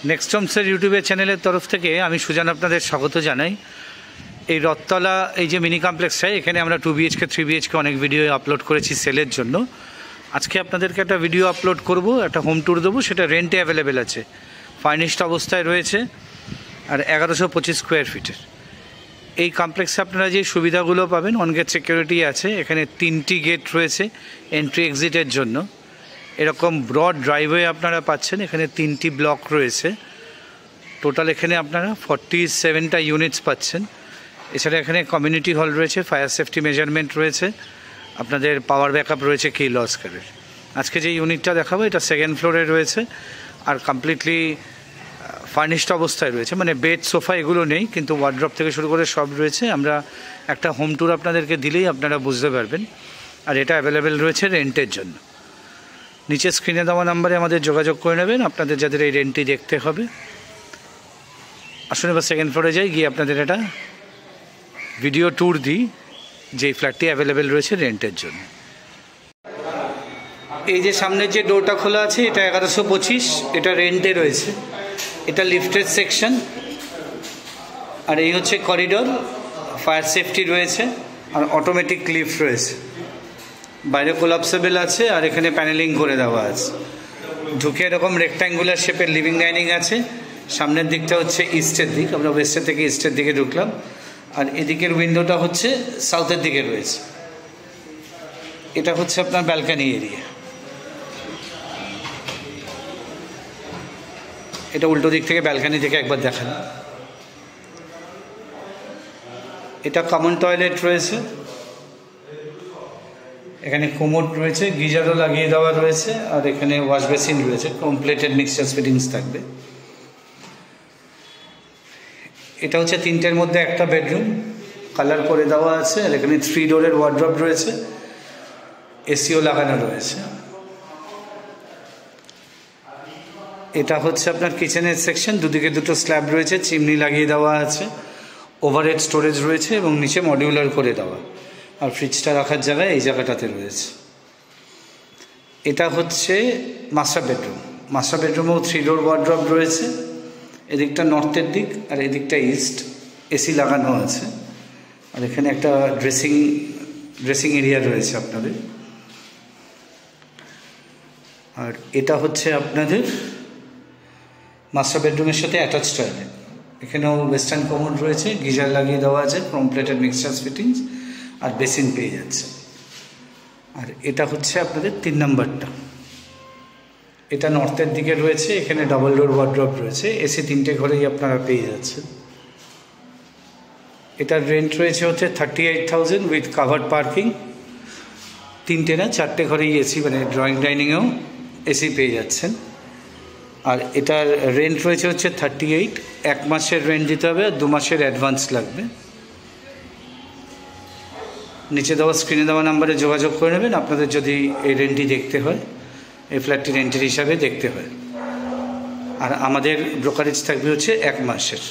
Next হোমসের ইউটিউবের চ্যানেলের তরফ থেকে আমি সুজান আপনাদের স্বাগত জানাই। এই রথতলা এই যে মিনি কমপ্লেক্সটায় এখানে আমরা 2 BHK 3 BHK অনেক ভিডিও আপলোড করেছি সেলের জন্য। আজকে আপনাদেরকে একটা ভিডিও আপলোড করব, একটা হোম ট্যুর দেবো, সেটা রেন্টে অ্যাভেলেবেল আছে, ফার্নিশড অবস্থায় রয়েছে আর 1125 স্কোয়ার ফিটের। এই কমপ্লেক্সে আপনারা যে সুবিধাগুলো পাবেন, অন গেট সিকিউরিটি আছে, এখানে 3টি গেট রয়েছে এন্ট্রি এক্সিটের জন্য। এরকম ব্রড ড্রাইভওয়ে আপনারা পাচ্ছেন, এখানে 3টি ব্লক রয়েছে। টোটাল এখানে আপনারা 47টা ইউনিটস পাচ্ছেন। এছাড়া এখানে কমিউনিটি হল রয়েছে, ফায়ার সেফটি মেজারমেন্ট রয়েছে, আপনাদের পাওয়ার ব্যাকআপ রয়েছে কির্লস্কারের। আজকে যে ইউনিটটা দেখাবো এটা 2nd ফ্লোরে রয়েছে আর কমপ্লিটলি ফার্নিশড অবস্থায় রয়েছে, মানে বেড সোফা এগুলো নেই, কিন্তু ওয়ার্ড্রপ থেকে শুরু করে সব রয়েছে। আমরা একটা হোম ট্যুর আপনাদেরকে দিলেই আপনারা বুঝতে পারবেন। আর এটা অ্যাভেলেবেল রয়েছে রেন্টের জন্য। নিচে স্ক্রিনে দেওয়া নাম্বারে আমাদের যোগাযোগ করে নেবেন আপনাদের যাদের এই রেন্টটি দেখতে হবে। আসুন এবার 2nd ফ্লোরে যাই, গিয়ে আপনাদের একটা ভিডিও ট্যুর দিই যে ফ্ল্যাটটি অ্যাভেলেবেল রয়েছে রেন্টের জন্য। এই যে সামনের যে ডোরটা খোলা আছে এটা 1125, এটা রেন্টে রয়েছে। এটা লিফটেড সেকশন আর এই হচ্ছে করিডোর, ফায়ার সেফটি রয়েছে আর অটোমেটিক লিফট রয়েছে। বাইরে কোলাপসেবল আছে আর এখানে প্যানেলিং করে দেওয়া আছে। ঢুকে এরকম রেক্ট্যাঙ্গুলার শেপের লিভিং ডাইনিং আছে। সামনের দিকটা হচ্ছে ইস্টের দিক, আমরা ওয়েস্টের থেকে ইস্টের দিকে ঢুকলাম। আর এদিকের উইন্ডোটা হচ্ছে সাউথের দিকে রয়েছে। এটা হচ্ছে আপনার ব্যালকানি এরিয়া। এটা উল্টো দিক থেকে ব্যালকানি থেকে একবার দেখান। এটা কমন টয়লেট রয়েছে, এখানে কোমোড রয়েছে, গিজারও লাগিয়ে দেওয়া রয়েছে আর এখানে ওয়াশ বেসিন রয়েছে, কমপ্লিটেড মিক্সচার ফিটিংস থাকবে। এটা হচ্ছে 3টের মধ্যে একটা বেডরুম, কালার করে দেওয়া আছে আর এখানে 3 ডোরের ওয়ার্ড্রপ রয়েছে, এসিও লাগানো রয়েছে। এটা হচ্ছে আপনার কিচেনের সেকশন, দুদিকে দুটো স্ল্যাব রয়েছে, চিমনি লাগিয়ে দেওয়া আছে, ওভারহেড স্টোরেজ রয়েছে এবং নিচে মডিউলার করে দেওয়া। আর ফ্রিজটা রাখার জায়গায় এই জায়গাটাতে রয়েছে। এটা হচ্ছে মাস্টার বেডরুম। মাস্টার বেডরুমেও 3 ডোর ওয়ার্ড্রপ রয়েছে। এদিকটা নর্থের দিক আর এদিকটা ইস্ট, এসি লাগানো আছে। আর এখানে একটা ড্রেসিং এরিয়া রয়েছে আপনাদের। আর এটা হচ্ছে আপনাদের মাস্টার বেডরুমের সাথে অ্যাটাচ টয়লেট। এখানেও ওয়েস্টার্ন কমোড রয়েছে, গিজার লাগিয়ে দেওয়া আছে, কমপ্লিটেড মিক্সচার ফিটিংস আর বেসিন পেয়ে যাচ্ছে। আর এটা হচ্ছে আপনাদের 3 নম্বরটা। এটা নর্থের দিকে রয়েছে, এখানে ডাবল ডোর ওয়ার্ড্রপ রয়েছে, এসি 3টে ঘরেই আপনারা পেয়ে যাচ্ছেন। এটার রেন্ট রয়েছে হচ্ছে 38,000 উইথ কাভার্ড পার্কিং। 3টে না 4টে ঘরেই এসি, মানে ড্রয়িং ডাইনিংয়েও এসি পেয়ে যাচ্ছেন। আর এটার রেন্ট রয়েছে হচ্ছে 38, 1 মাসের রেন্ট দিতে হবে আর 2 মাসের অ্যাডভান্স লাগবে। নিচে দেওয়া স্ক্রিনে দেওয়া নাম্বারে যোগাযোগ করে নেবেন আপনাদের যদি এই রেন্টটি দেখতে হয়, এই ফ্ল্যাটটি রেন্টের হিসাবে দেখতে হয়। আর আমাদের ব্রোকারেজ থাকবে হচ্ছে 1 মাসের।